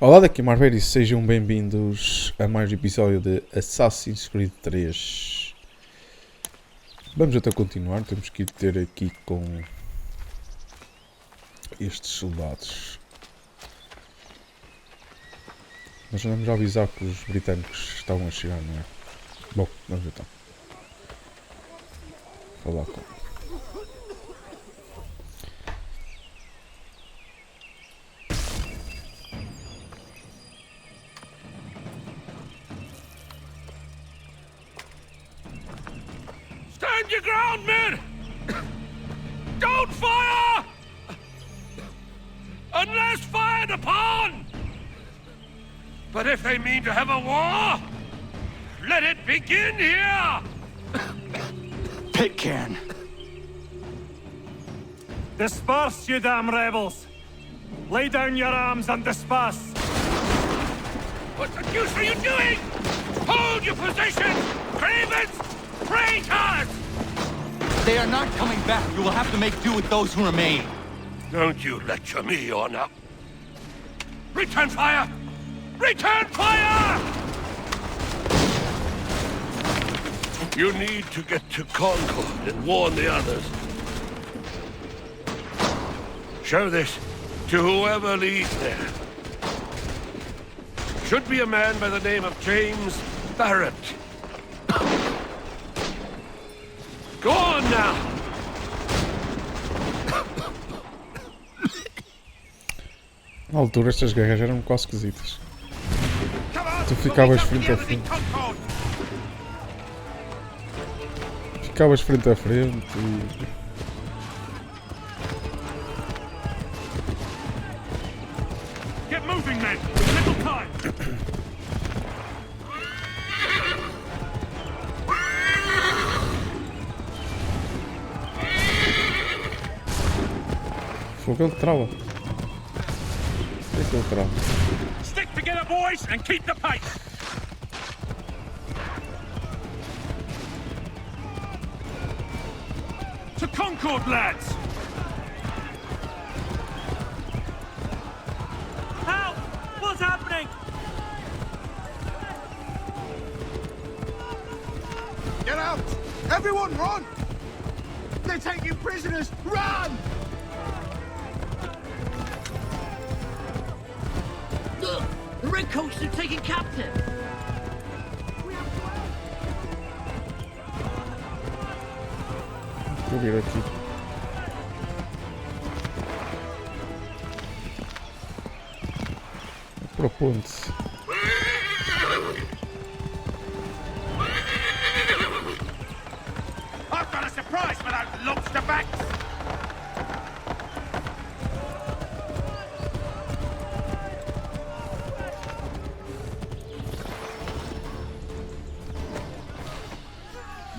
Olá, daqui Marveira e sejam bem-vindos a mais um episódio de Assassin's Creed 3. Vamos até continuar, temos que ir ter aqui com estes soldados. Nós andamos a avisar que os britânicos estavam a chegar, não é? Bom, vamos então. Falar com... Stand your ground, men! Don't fire! Unless fired upon! But if they mean to have a war, let it begin here! Pitcairn! Disperse, you damn rebels! Lay down your arms and disperse! What the deuce are you doing? Hold your positions! Cravens! Traitors! They are not coming back. You will have to make do with those who remain. Don't you lecture me or now. Return fire! Return fire! You need to get to Concord and warn the others. Show this to whoever leads there. Should be a man by the name of James Barrett. Go on now! Na altura estas guerras eram quase esquisitas. Tu ficavas frente a frente. Ficavas frente a frente e... Get moving, men! Little time! Fogo, ele trava. O que ele trava? Stick together, boys, and keep the pace! To Concord, lads! Help! What's happening? Get out! Everyone run! They're taking prisoners! Run! Look! The redcoats are taken captive! Vou vir aqui. Pro ponte. I've got a surprise for those lobster backs!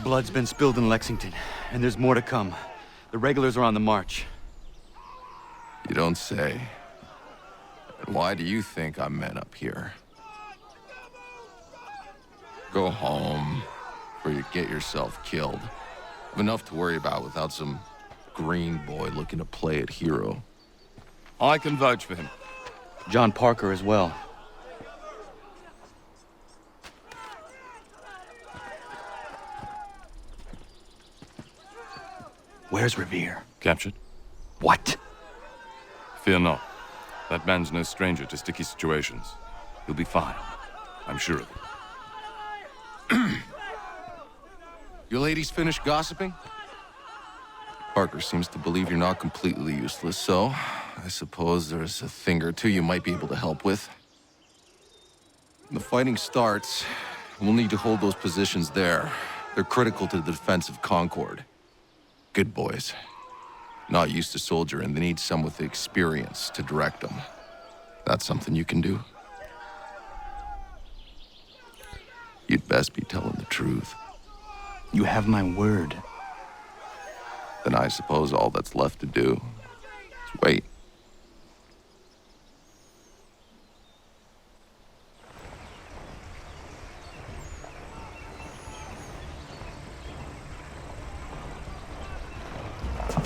Blood's been spilled in Lexington, and there's more to come. The regulars are on the march. You don't say. And why do you think I'm men up here? Go home, or you get yourself killed. Have enough to worry about without some green boy looking to play at hero. I can vouch for him. John Parker as well. Where's Revere? Captured? What? Fear not. That man's no stranger to sticky situations. He'll be fine. I'm sure of it. You ladies finished gossiping? Parker seems to believe you're not completely useless, so I suppose there's a thing or two you might be able to help with. When the fighting starts, we'll need to hold those positions there. They're critical to the defense of Concord. Good boys. Not used to soldiering, they need some with the experience to direct them. That's something you can do? You'd best be telling the truth. You have my word. Then I suppose all that's left to do is wait.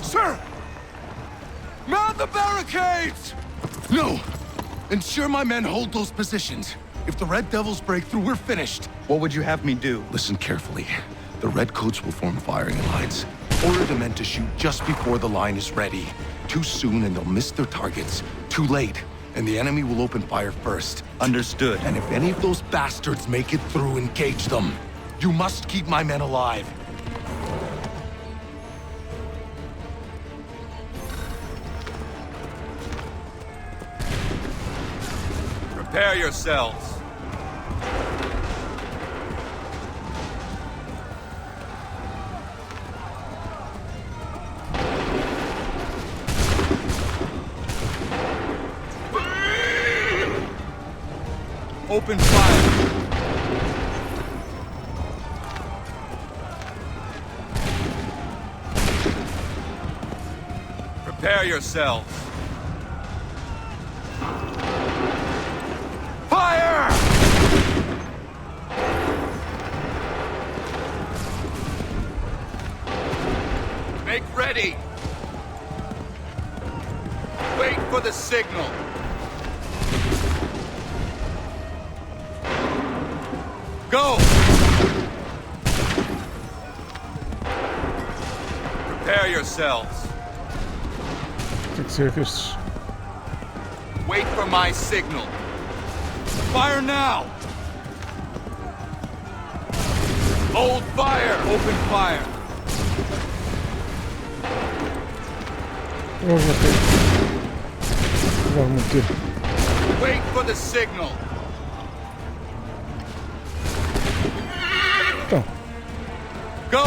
Sir! Man the barricades! No! Ensure my men hold those positions. If the Red Devils break through, we're finished. What would you have me do? Listen carefully. The Redcoats will form firing lines. Order the men to shoot just before the line is ready. Too soon and they'll miss their targets. Too late, and the enemy will open fire first. Understood. And if any of those bastards make it through, engage them. You must keep my men alive. Prepare yourselves. Open fire. Prepare yourselves. Fire! Make ready. Wait for the signal. Go! Prepare yourselves. Tem que ser estes. Wait for my signal. Fire now! Hold fire! Open fire! Vamos bater. Vamos meter. Wait for the signal. Então, Go!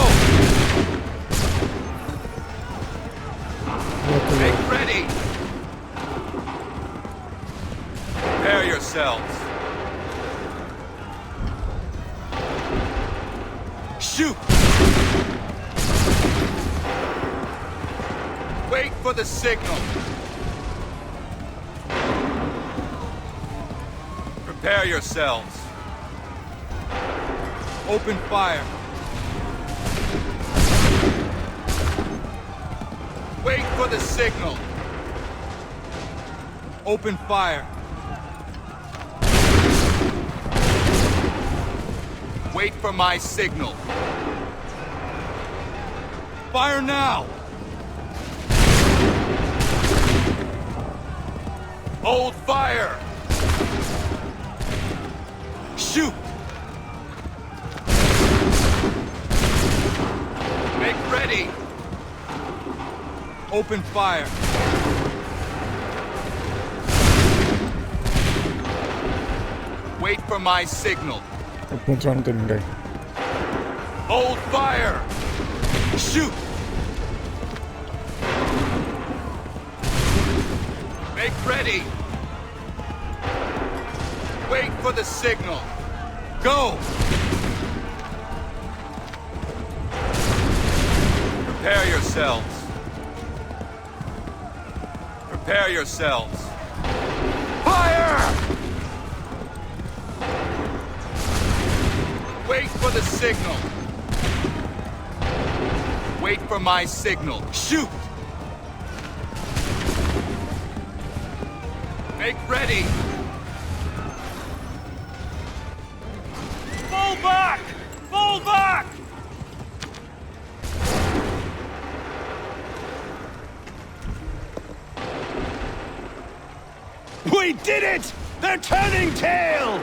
volta Make lá. ready! Prepare yourselves. Shoot! Wait for the signal. Prepare yourselves. Open fire. Wait for the signal. Open fire. Wait for my signal. Fire now! Hold fire! Shoot! Make ready! Open fire! Wait for my signal. O ponto já não tem ninguém. Hold fire! Shoot! Make ready! Wait for the signal. Go! Prepare yourselves. Prepare yourselves. Fire! Wait for the signal. Wait for my signal. Shoot! Make ready! Fall back! Fall back! We did it! They're turning tail!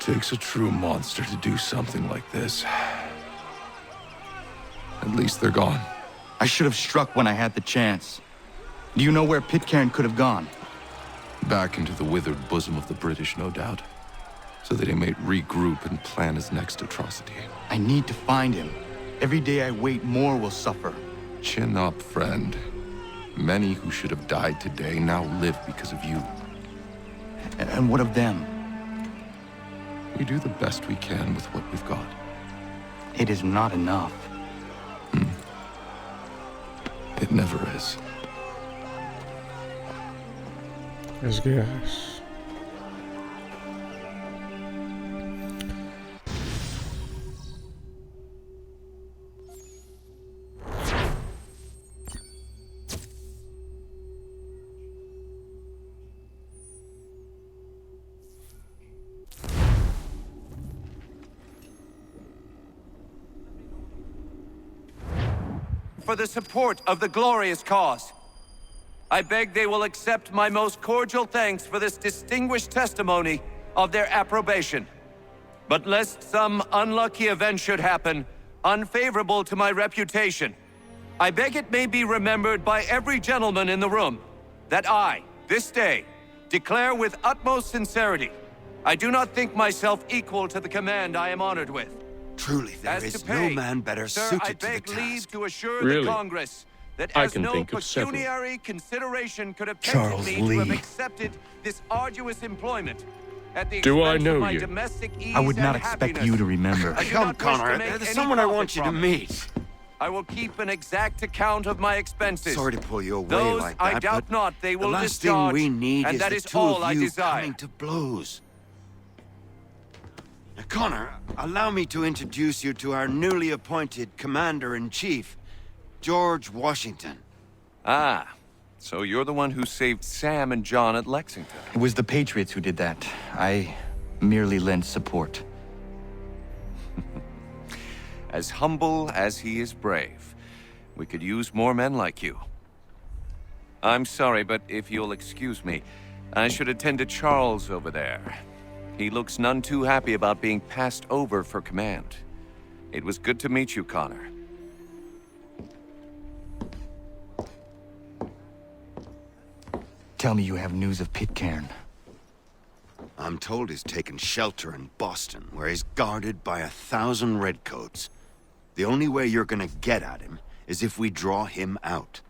Takes a true monster to do something like this. At least they're gone. I should have struck when I had the chance. Do you know where Pitcairn could have gone? Back into the withered bosom of the British, no doubt. So that he might regroup and plan his next atrocity. I need to find him. Every day I wait, more will suffer. Chin up, friend. Many who should have died today now live because of you. And what of them? We do the best we can with what we've got. It is not enough. It never is. As guerras. For the support of the glorious cause. I beg they will accept my most cordial thanks for this distinguished testimony of their approbation. But lest some unlucky event should happen, unfavorable to my reputation, I beg it may be remembered by every gentleman in the room that I, this day, declare with utmost sincerity, I do not think myself equal to the command I am honored with. Truly, there As is to pay, no man better sir, suited I to the beg leave task. to assure Really? the Congress that I as can no think of several. pecuniary consideration could have Charles tempted me to have Lee. accepted this arduous employment at the Do I expense know of my you? domestic ease I would not and expect happiness. you to remember. I do Come, not wish Connor, to make there's any someone I profit want you to from it. meet. I will keep an exact account of my expenses. Sorry to pull you away Those like I that, doubt but not they the will last discharge, thing we need and is that the is two all of I you desire. coming to blows. Now, Connor, allow me to introduce you to our newly appointed Commander-in-Chief, George Washington. Ah, so you're the one who saved Sam and John at Lexington. It was the Patriots who did that. I merely lent support. As humble as he is brave. We could use more men like you. I'm sorry, but if you'll excuse me, I should attend to Charles over there. He looks none too happy about being passed over for command. It was good to meet you, Connor. Tell me you have news of Pitcairn. I'm told he's taken shelter in Boston, where he's guarded by 1,000 redcoats. The only way you're gonna get at him is if we draw him out.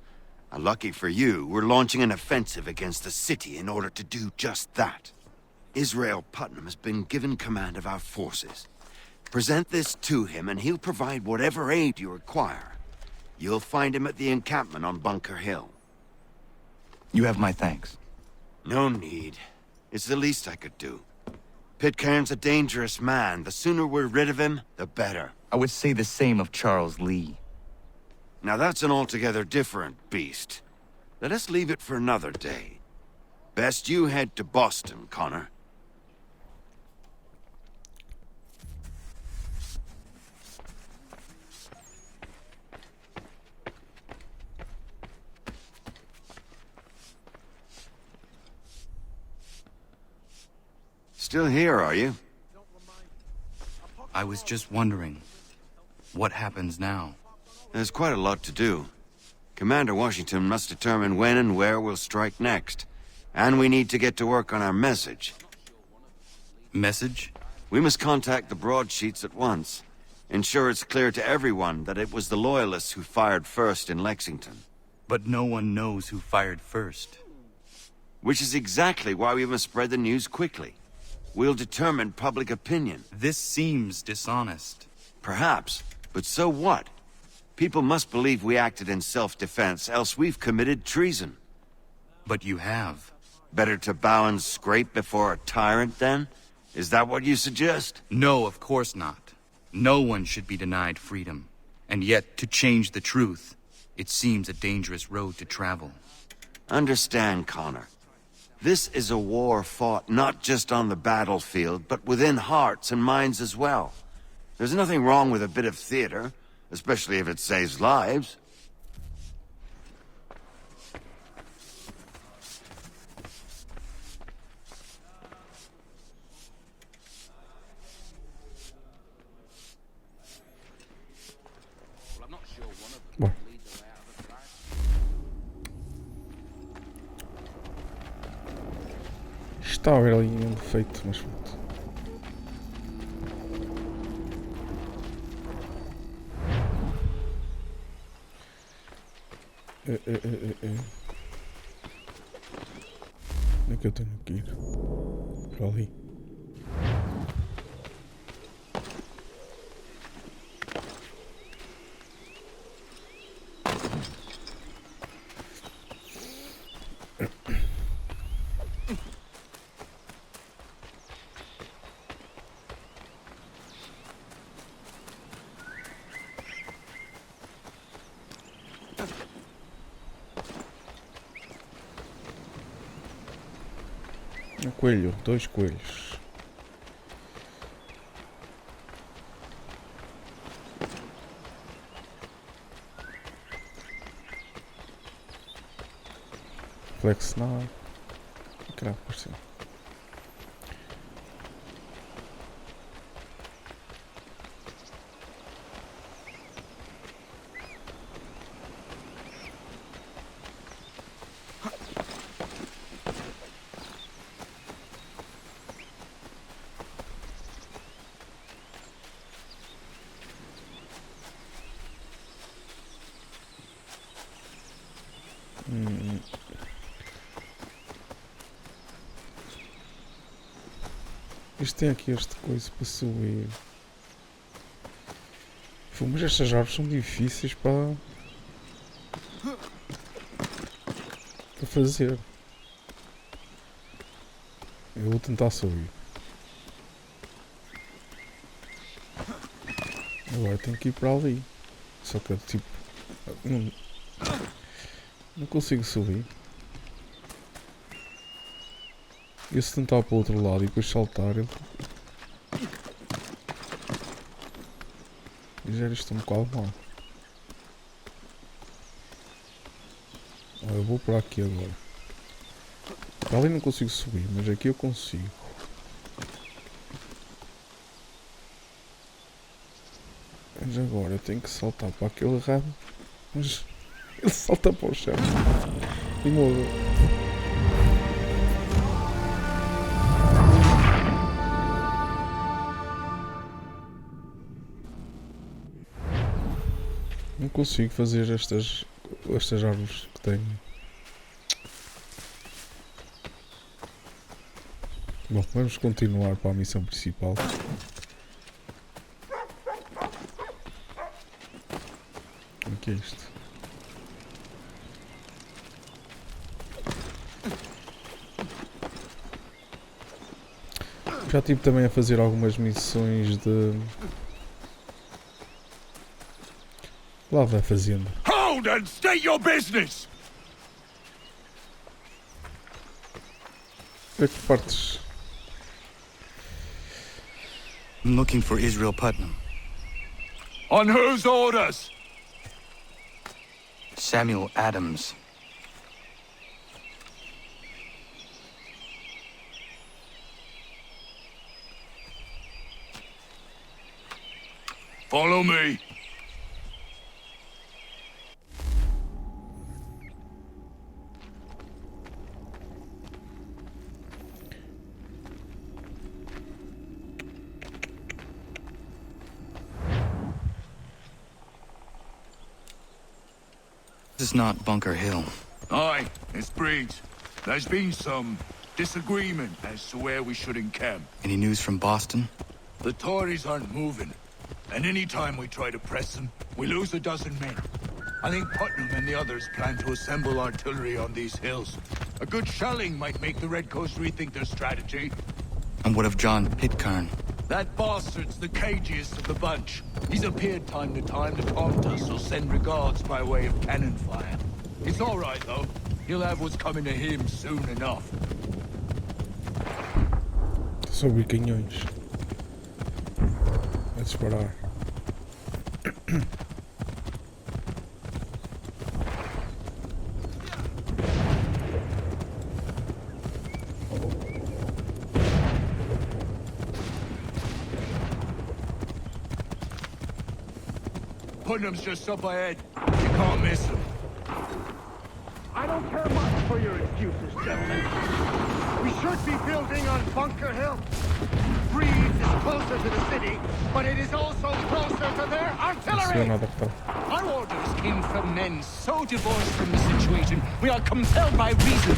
Lucky for you, we're launching an offensive against the city in order to do just that. Israel Putnam has been given command of our forces. Present this to him and he'll provide whatever aid you require. You'll find him at the encampment on Bunker Hill. You have my thanks. No need. It's the least I could do. Pitcairn's a dangerous man. The sooner we're rid of him, the better. I would say the same of Charles Lee. Now that's an altogether different beast. Let us leave it for another day. Best you head to Boston, Connor. Still here, are you? I was just wondering, what happens now? There's quite a lot to do. Commander Washington must determine when and where we'll strike next. And we need to get to work on our message. Message? We must contact the broadsheets at once. Ensure it's clear to everyone that it was the Loyalists who fired first in Lexington. But no one knows who fired first. Which is exactly why we must spread the news quickly. We'll determine public opinion. This seems dishonest. Perhaps, but so what? People must believe we acted in self-defense, else we've committed treason. But you have. Better to bow and scrape before a tyrant, then? Is that what you suggest? No, of course not. No one should be denied freedom. And yet, to change the truth, it seems a dangerous road to travel. Understand, Connor. This is a war fought not just on the battlefield, but within hearts and minds as well. There's nothing wrong with a bit of theater, especially if it saves lives. Bom. Está a haver ali um defeito, mas pronto. Onde é que eu tenho que ir? Para ali. Um coelho, 2 coelhos. Flexionar. Caralho, apareceu. Isto tem aqui esta coisa para subir. Mas estas árvores são difíceis para fazer. Eu vou tentar subir. Agora tenho que ir para ali. Só que tipo. Não consigo subir. E se tentar para o outro lado e depois saltar, ele fizer isto um bocado mal. Eu vou por aqui agora. Para ali não consigo subir, mas aqui eu consigo. Mas agora eu tenho que saltar para aquele ramo. Mas ele salta para o chão. E morreu. Não consigo fazer estas árvores que tenho. Bom, vamos continuar para a missão principal. O que é isto? Já estive também a fazer algumas missões de... Lá vai fazendo. Hold and state your business! É que partes? I'm looking for Israel Putnam. On whose orders? Samuel Adams. Follow me. This is not Bunker Hill. Aye, it's Breach. There's been some disagreement as to where we should encamp. Any news from Boston? The Tories aren't moving, and any time we try to press them, we lose a dozen men. I think Putnam and the others plan to assemble artillery on these hills. A good shelling might make the Redcoats rethink their strategy. And what of John Pitcairn? That bastard's the cagiest of the bunch. He's appeared time to time to taunt us or send regards by way of cannon fire. It's all right, though. He'll have what's coming to him soon enough. Sobre canhões. A disparar. Putnam's just up ahead. You can't miss him. I don't care much for your excuses, gentlemen. We should be building on Bunker Hill. Breeze is closer to the city, but it is also closer to their Não se vê artillery. nada que tá. Our orders came from men so divorced from the situation, we are compelled by reason.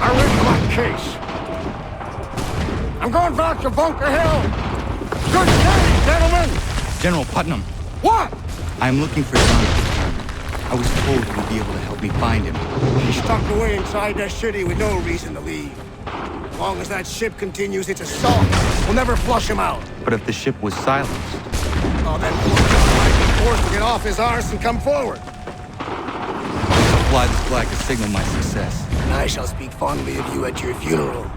I rest my case. I'm going back to Bunker Hill. Good day, gentlemen. General Putnam, What? I'm looking for John. I was told you would be able to help me find him. He's stuck away inside that city with no reason to leave. As long as that ship continues its assault, we'll never flush him out. But if the ship was silenced, Oh, then poor John might be forced to get off his arse and come forward. I'll fly this flag to signal my success. And I shall speak fondly of you at your funeral.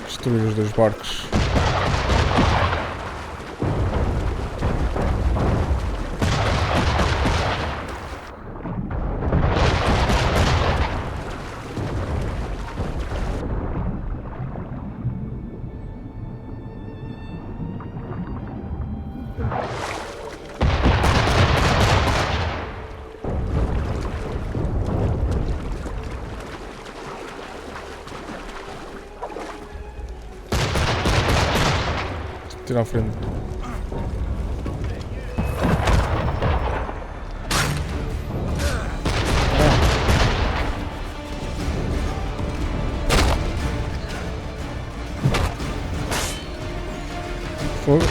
Destruir os dois barcos. Tirar a frente. Fogo.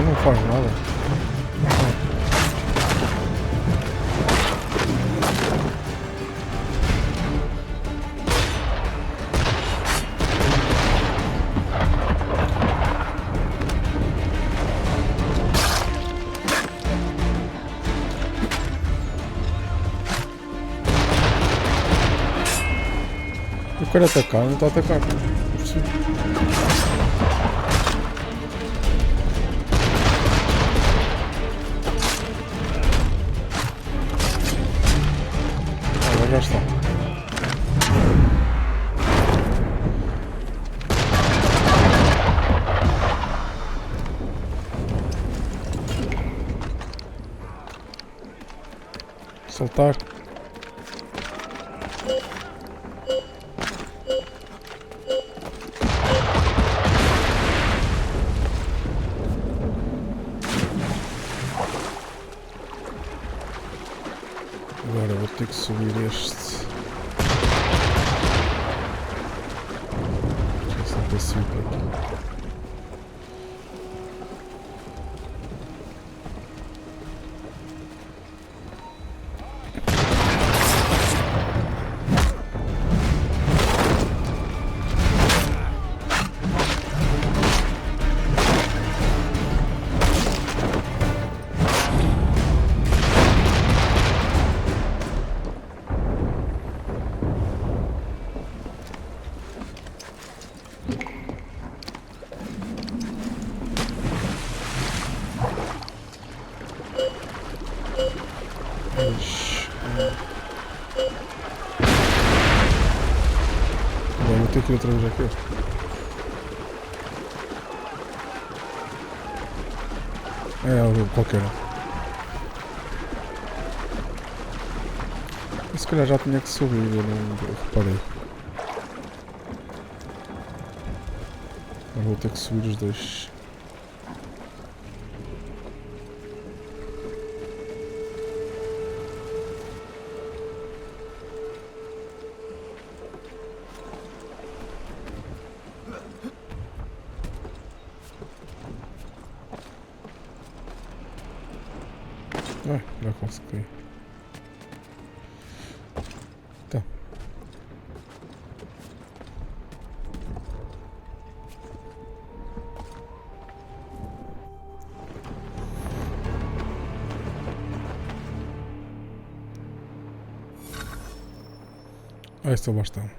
Não faz nada. Eu quero atacar, não está a atacar. Não percebo. Já está. Soltar. Agora vou ter que subir este. Já sei que eu subo por aqui. partir outra vez aqui. É algo qualquer. Se calhar já tinha que subir, eu não reparei. Agora vou ter que subir os dois. Já consegui. Tá. Este é o bastão.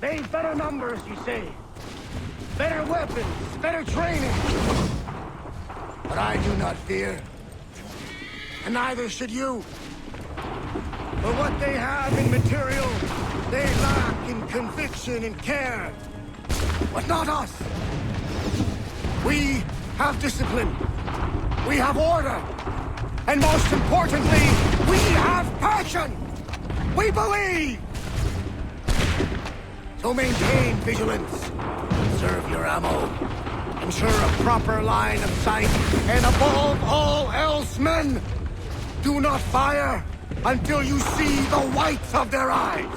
They've better numbers, you say. Better weapons, better training. But I do not fear. And neither should you. For what they have in material, they lack in conviction and care. But not us. We have discipline. We have order. And most importantly, we have passion. We believe. So maintain vigilance. Conserve your ammo. Ensure a proper line of sight. And above all else, men, do not fire until you see the whites of their eyes.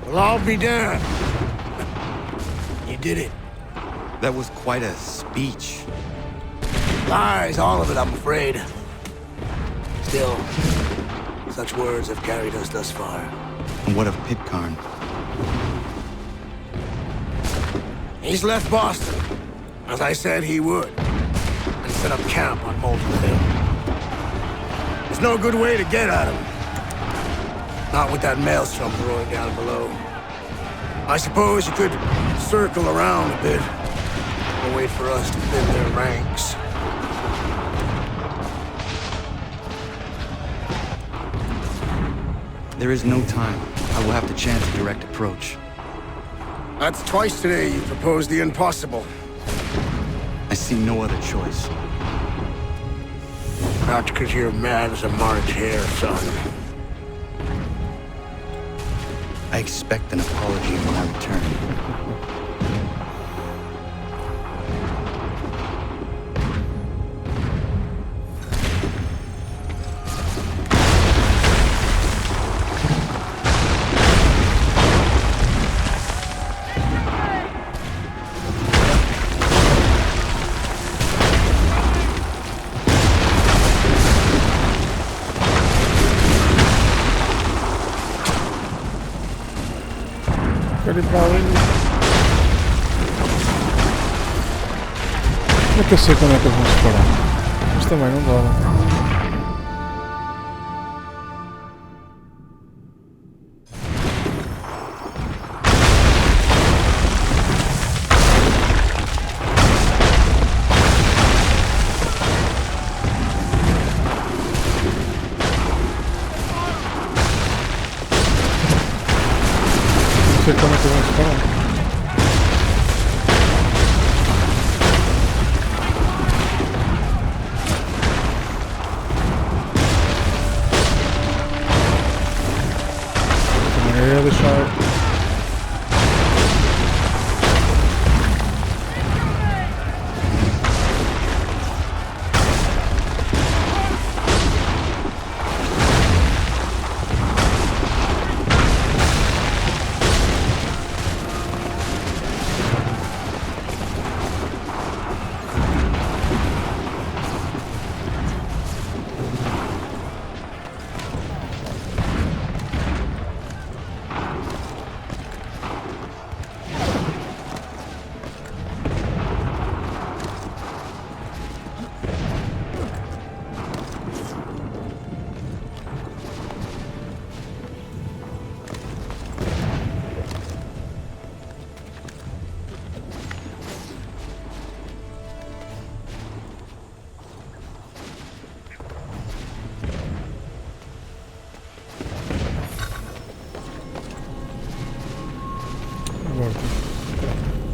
Well, I'll be damned. You did it. That was quite a speech. Lies, all of it, I'm afraid. Still, such words have carried us thus far. And what of Pitcairn? He's left Boston, as I said he would, and set up camp on Molten Hill. There's no good way to get at him. Not with that maelstrom roaring down below. I suppose you could circle around a bit, and wait for us to thin their ranks. There is no time. I will have to chance a direct approach. That's twice today you proposed the impossible. I see no other choice. Not because you're mad as a March hare, son. I expect an apology when I return. Quero ir para ali. Como é que eu sei quando é que eles vão disparar? Mas também não dá, né? sei como é que vão disparar. Também é deixar.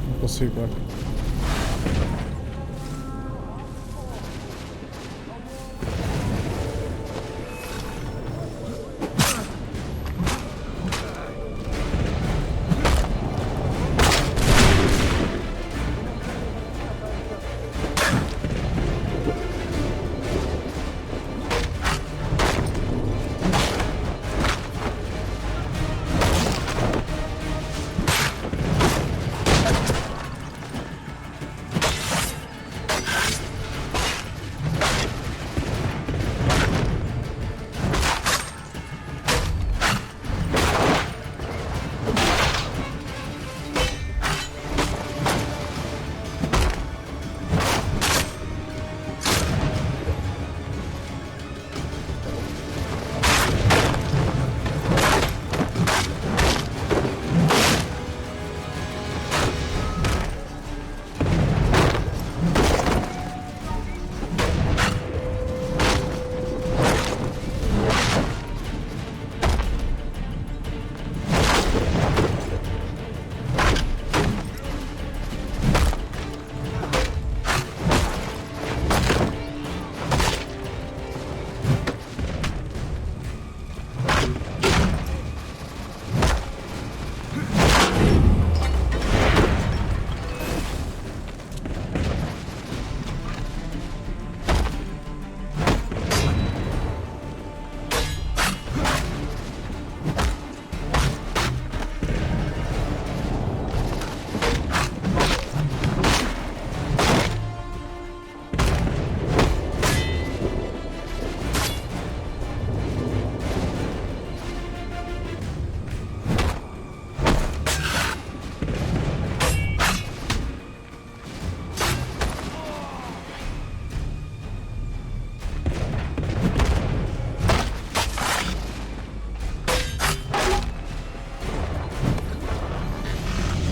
Não consigo agora.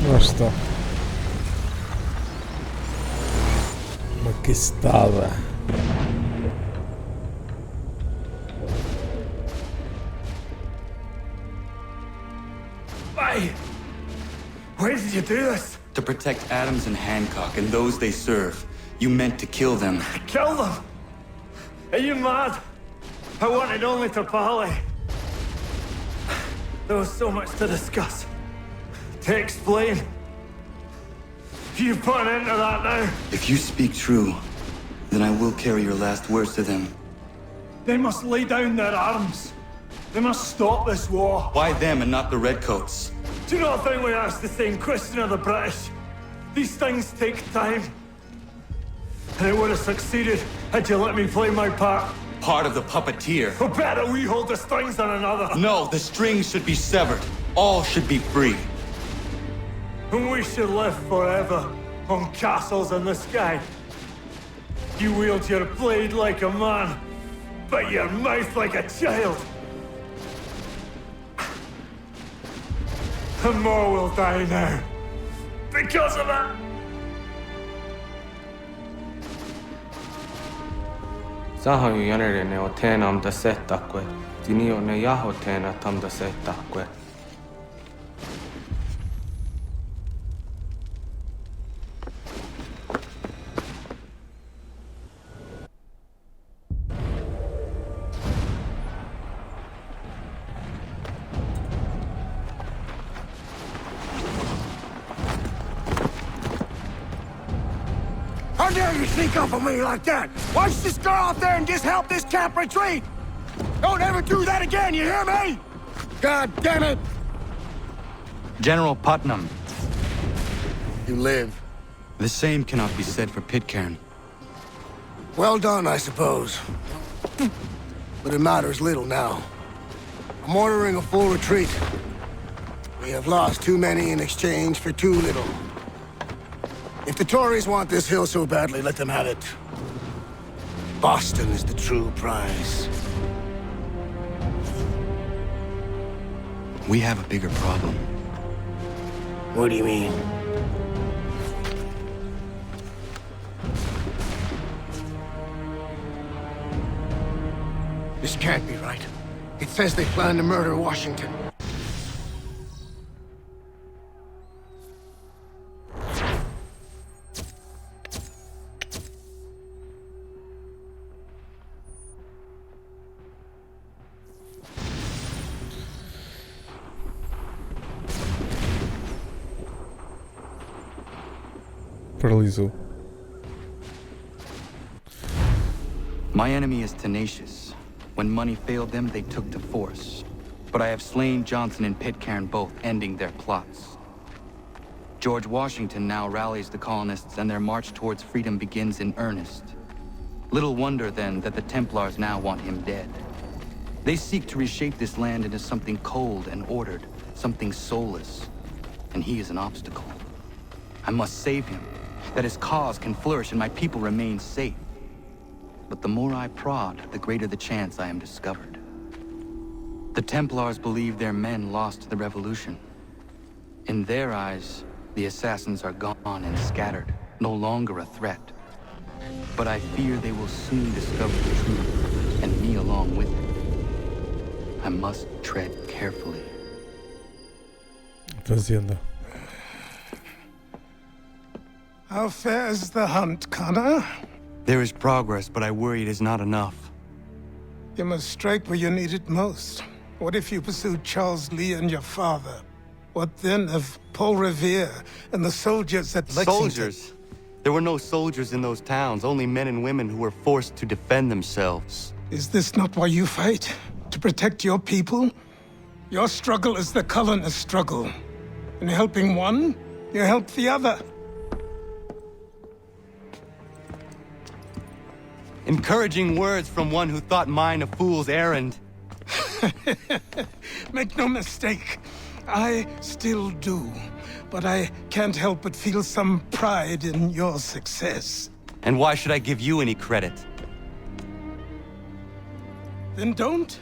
Lá está. Uma castada. Why? Why did you do this? To protect Adams and Hancock and those they serve, you meant to kill them. Kill them? Are you mad? I wanted only to parley. There was so much to discuss. To explain. You put an end to that now. If you speak true, then I will carry your last words to them. They must lay down their arms. They must stop this war. Why them and not the Redcoats? Do you not think we asked the same question of the British? These things take time. And it would have succeeded had you let me play my part. Part of the puppeteer. Or better we hold the strings on another. No, the strings should be severed. All should be free. And we should live forever on castles in the sky. You wield your blade like a man, but your mouth like a child. And more will die now. Because of it! Sahoin jänerene o teenam da settakwe. Tinio ne jaho teena tam da settakwe. you sneak up on me like that? Why don't you just go out there and just help this camp retreat? Don't ever do that again, you hear me? God damn it! General Putnam. You live. The same cannot be said for Pitcairn. Well done, I suppose. But it matters little now. I'm ordering a full retreat. We have lost too many in exchange for too little. If the Tories want this hill so badly, let them have it. Boston is the true prize. We have a bigger problem. What do you mean? This can't be right. It says they plan to murder Washington. Paralisou. My enemy is tenacious. When money failed them, they took to force. But I have slain Johnson and Pitcairn both, ending their plots. George Washington now rallies the colonists, and their march towards freedom begins in earnest. Little wonder, then, that the Templars now want him dead. They seek to reshape this land into something cold and ordered, something soulless. And he is an obstacle. I must save him, that his cause can flourish and my people remain safe. But the more I prod, the greater the chance I am discovered. The Templars believe their men lost the revolution. In their eyes, the assassins are gone and scattered, no longer a threat. But I fear they will soon discover the truth, and me along with it. I must tread carefully. Fazenda. How fares the hunt, Connor? There is progress, but I worry it is not enough. You must strike where you need it most. What if you pursued Charles Lee and your father? What then of Paul Revere and the soldiers at Lexington? Soldiers? There were no soldiers in those towns, only men and women who were forced to defend themselves. Is this not why you fight? To protect your people? Your struggle is the colonist struggle. In helping one, you help the other. Encouraging words from one who thought mine a fool's errand. Make no mistake, I still do. But I can't help but feel some pride in your success. And why should I give you any credit? Then don't.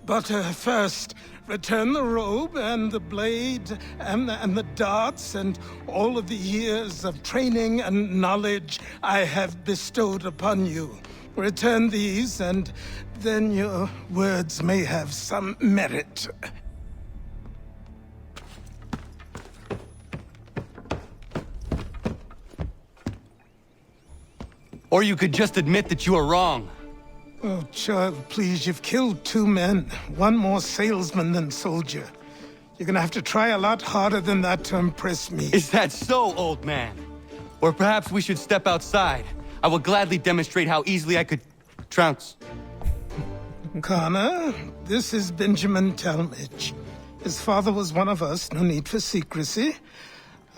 But first, return the robe and the blade and the darts and all of the years of training and knowledge I have bestowed upon you. Return these, and then your words may have some merit. Or you could just admit that you are wrong. Oh, child, please, you've killed 2 men. One more salesman than soldier. You're gonna have to try a lot harder than that to impress me. Is that so, old man? Or perhaps we should step outside. I will gladly demonstrate how easily I could trounce. Connor, this is Benjamin Talmadge. His father was one of us, no need for secrecy.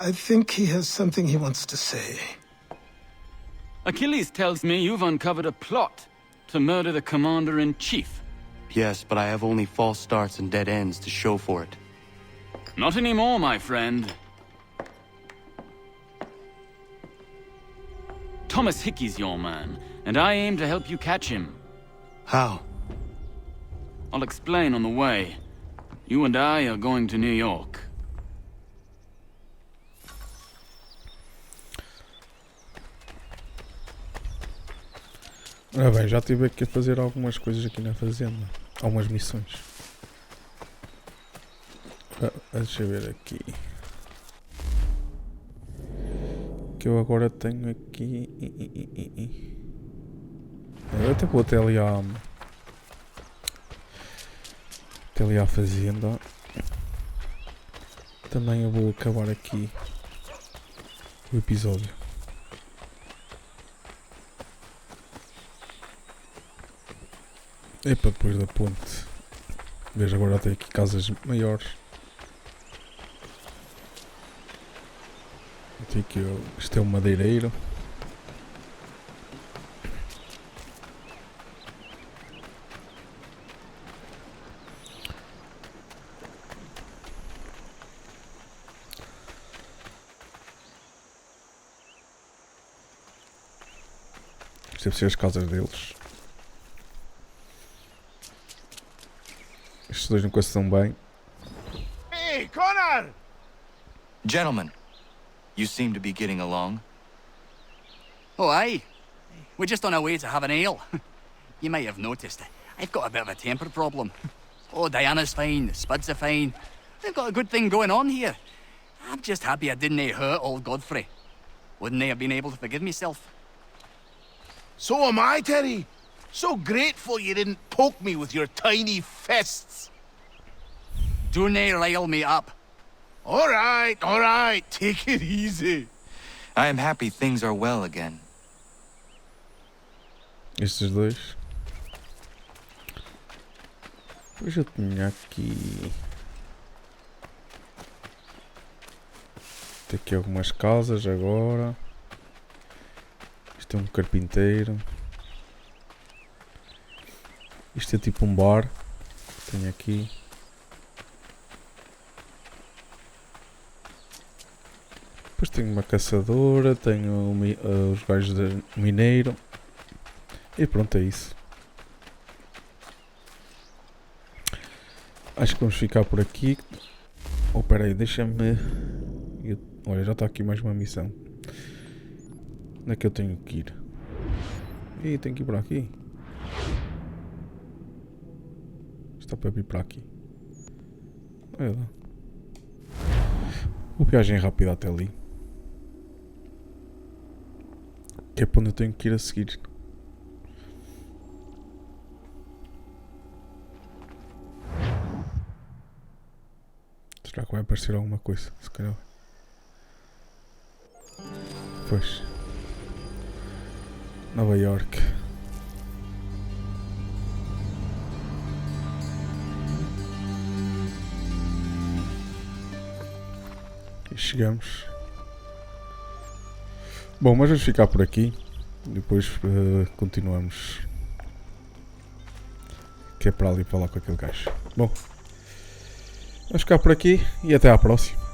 I think he has something he wants to say. Achilles tells me you've uncovered a plot to murder the commander-in-chief. Yes, but I have only false starts and dead ends to show for it. Not anymore, my friend. Thomas Hickey's your man, and I aim to help you catch him. How? I'll explain on the way. You and I are going to New York. Ora bem, já tive aqui a fazer algumas coisas aqui na fazenda. Algumas missões. Deixa eu ver aqui. Que eu agora tenho aqui. Eu até vou até ali à fazenda. Também eu vou acabar aqui o episódio. É para depois da ponte. Veja, agora tem aqui casas maiores. Tem aqui, isto é um madeireiro. Isto deve ser as casas deles. Estes dois nunca se dão bem. Hey, Connor! Gentlemen, you seem to be getting along. Oh, aye. We're just on our way to have an ale. You might have noticed, I've got a bit of a temper problem. Oh, Diana's fine, Spuds are fine. We've got a good thing going on here. I'm just happy I didn't hurt old Godfrey. Wouldn't they have been able to forgive myself? So am I, Teddy. So grateful you didn't poke me with your tiny fists. Do nae rile me up. All right. Take it easy. I am happy things are well again. Estes dois. Pois eu tinha aqui. Tem aqui algumas casas agora. Isto é um carpinteiro. Isto é tipo um bar. Tenho aqui. Depois tenho uma caçadora. Tenho os gajos de mineiro. E pronto, é isso. Acho que vamos ficar por aqui. Oh, espera aí, deixa-me... Olha, já está aqui mais uma missão. Onde é que eu tenho que ir? Ih, tenho que ir para aqui. Está para vir para aqui. Olha lá. Uma viagem rápida até ali. Que é para onde eu tenho que ir a seguir. Será que vai aparecer alguma coisa? Se calhar. Pois. Nova York. E chegamos. Bom, mas vamos ficar por aqui. Depois continuamos. Que é para ali falar com aquele gajo. Bom. Vamos ficar por aqui e até à próxima.